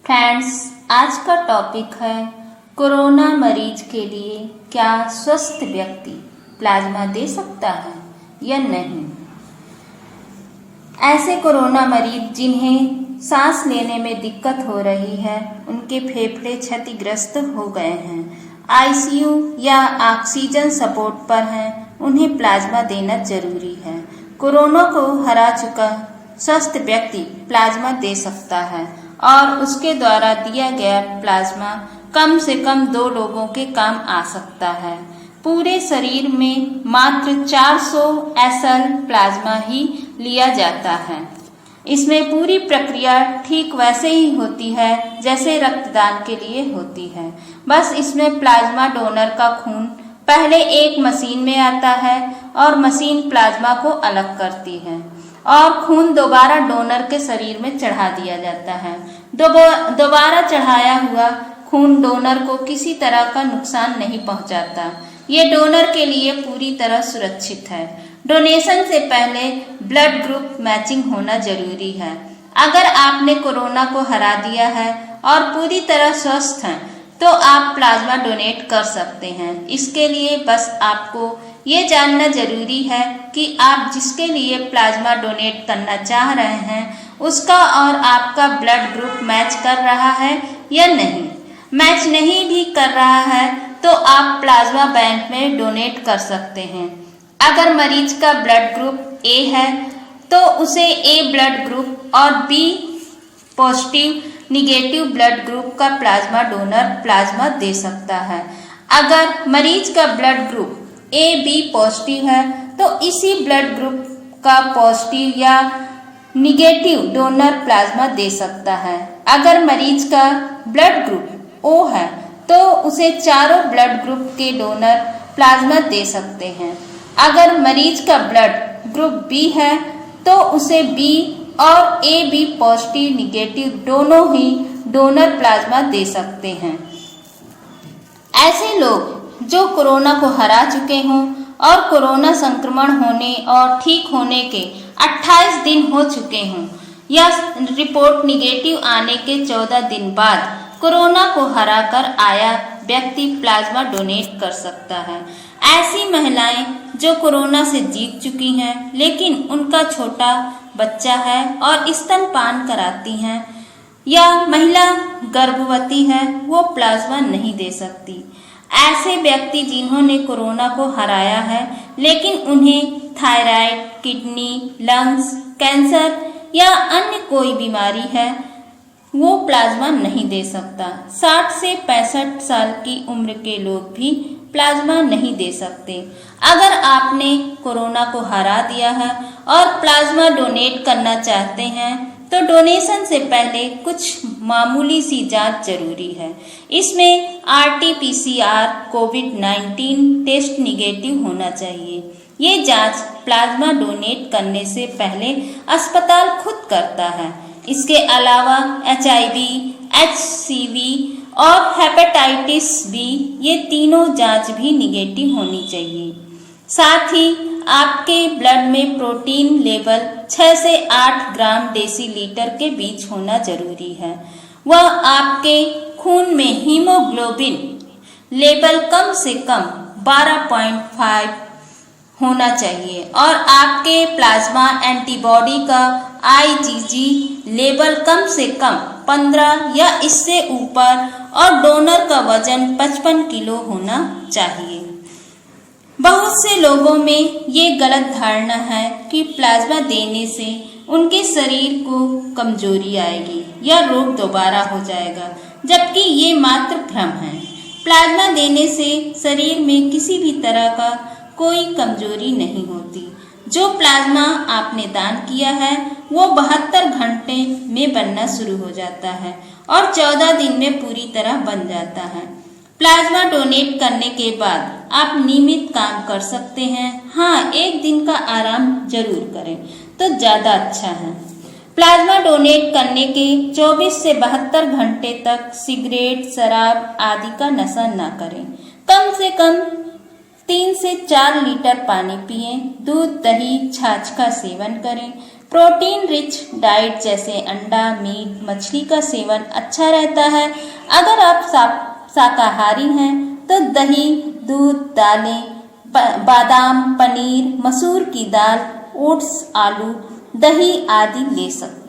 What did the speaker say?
Friends, आज का topic है कोरोना मरीज के लिए क्या स्वस्थ व्यक्ति प्लाज्मा दे सकता है या नहीं। ऐसे कोरोना मरीज जिन्हें सांस लेने में दिक्कत हो रही है, उनके फेफड़े क्षतिग्रस्त हो गए हैं, आईसीयू या ऑक्सीजन सपोर्ट पर हैं, उन्हें प्लाज्मा देना जरूरी है। कोरोना को हरा चुका स्वस्थ व्यक्ति प्लाज्मा दे सकता है और उसके द्वारा दिया गया प्लाज्मा कम से कम 2 लोगों के काम आ सकता है। पूरे शरीर में मात्र 400 SL प्लाज्मा ही लिया जाता है। इसमें पूरी प्रक्रिया ठीक वैसे ही होती है जैसे रक्तदान के लिए होती है। बस इसमें प्लाज्मा डोनर का खून पहले एक मशीन में आता है और मशीन प्लाज्मा को अलग करती है और खून दोबारा डोनर के शरीर में चढ़ा दिया जाता है। दोबारा चढ़ाया हुआ खून डोनर को किसी तरह का नुकसान नहीं पहुंचाता। ये डोनर के लिए पूरी तरह सुरक्षित है। डोनेशन से पहले ब्लड ग्रुप मैचिंग होना जरूरी है। अगर आपने कोरोना को हरा दिया है और पूरी तरह स्वस्थ हैं, तो आप प्लाज्मा डोनेट कर सकते हैं। इसके लिए बस आपको ये जानना जरूरी है कि आप जिसके लिए प्लाज्मा डोनेट करना चाह रहे हैं, उसका और आपका ब्लड ग्रुप मैच कर रहा है या नहीं। मैच नहीं भी कर रहा है तो आप प्लाज्मा बैंक में डोनेट कर सकते हैं। अगर मरीज का ब्लड ग्रुप ए है तो उसे ए ब्लड ग्रुप और B positive negative blood group का प्लाज्मा डोनर प्लाज्मा दे सकता है। अगर मरीज का blood group A B positive है तो इसी ब्लड ग्रुप का पॉजिटिव या निगेटिव डोनर प्लाज्मा दे सकता है। अगर मरीज का ब्लड ग्रुप ओ है तो उसे चारों ब्लड ग्रुप के डोनर प्लाज्मा दे सकते हैं। अगर मरीज का ब्लड ग्रुप बी है तो उसे बी और ए बी पॉजिटिव निगेटिव दोनों ही डोनर प्लाज्मा दे सकते हैं। ऐसे लोग जो कोरोना को हरा चुके हों और कोरोना संक्रमण होने और ठीक होने के 28 दिन हो चुके हों या रिपोर्ट निगेटिव आने के 14 दिन बाद कोरोना को हरा कर आया व्यक्ति प्लाज्मा डोनेट कर सकता है। ऐसी महिलाएं जो कोरोना से जीत चुकी हैं लेकिन उनका छोटा बच्चा है और स्तनपान कराती हैं या महिला गर्भवती है, वो प्लाज्मा नहीं दे सकती। ऐसे व्यक्ति जिन्होंने कोरोना को हराया है लेकिन उन्हें थायराइड, किडनी, लंग्स, कैंसर या अन्य कोई बीमारी है, वो प्लाज्मा नहीं दे सकता। 60 से 65 साल की उम्र के लोग भी प्लाज्मा नहीं दे सकते। अगर आपने कोरोना को हरा दिया है और प्लाज्मा डोनेट करना चाहते हैं तो डोनेशन से पहले कुछ मामूली सी जांच जरूरी है। इसमें RT-PCR कोविड-19 टेस्ट निगेटिव होना चाहिए। ये जांच प्लाज्मा डोनेट करने से पहले अस्पताल खुद करता है। इसके अलावा HIV, HCV और हेपेटाइटिस बी, ये तीनों जांच भी निगेटिव होनी चाहिए। साथ ही आपके ब्लड में प्रोटीन लेवल 6 से 8 ग्राम डेसीलीटर के बीच होना जरूरी है। वह आपके खून में हीमोग्लोबिन लेवल कम से कम 12.5 होना चाहिए और आपके प्लाज्मा एंटीबॉडी का IgG लेवल कम से कम 15 या इससे ऊपर और डोनर का वजन 55 किलो होना चाहिए। बहुत से लोगों में ये गलत धारणा है कि प्लाज्मा देने से उनके शरीर को कमजोरी आएगी या रोग दोबारा हो जाएगा, जबकि ये मात्र भ्रम है। प्लाज्मा देने से शरीर में किसी भी तरह का कोई कमजोरी नहीं होती। जो प्लाज्मा आपने दान किया है वो 72 घंटे में बनना शुरू हो जाता है और 14 दिन में पूरी तरह बन जाता है। प्लाज्मा डोनेट करने के बाद आप नियमित काम कर सकते हैं। हाँ, 1 दिन का आराम जरूर करें तो ज़्यादा अच्छा है। प्लाज्मा डोनेट करने के 24 से 72 घंटे तक सिगरेट, शराब आदि का नशा ना करें। कम से कम 3 से 4 लीटर पानी पिएं, दूध, दही, छाछ का सेवन करें। प्रोटीन रिच डाइट जैसे अंडा, मीट, मछली का सेवन अच्छा रहता है। अगर आप शाकाहारी हैं तो दही, दूध, दालें, बादाम, पनीर, मसूर की दाल, ओट्स, आलू, दही आदि ले सकते हैं।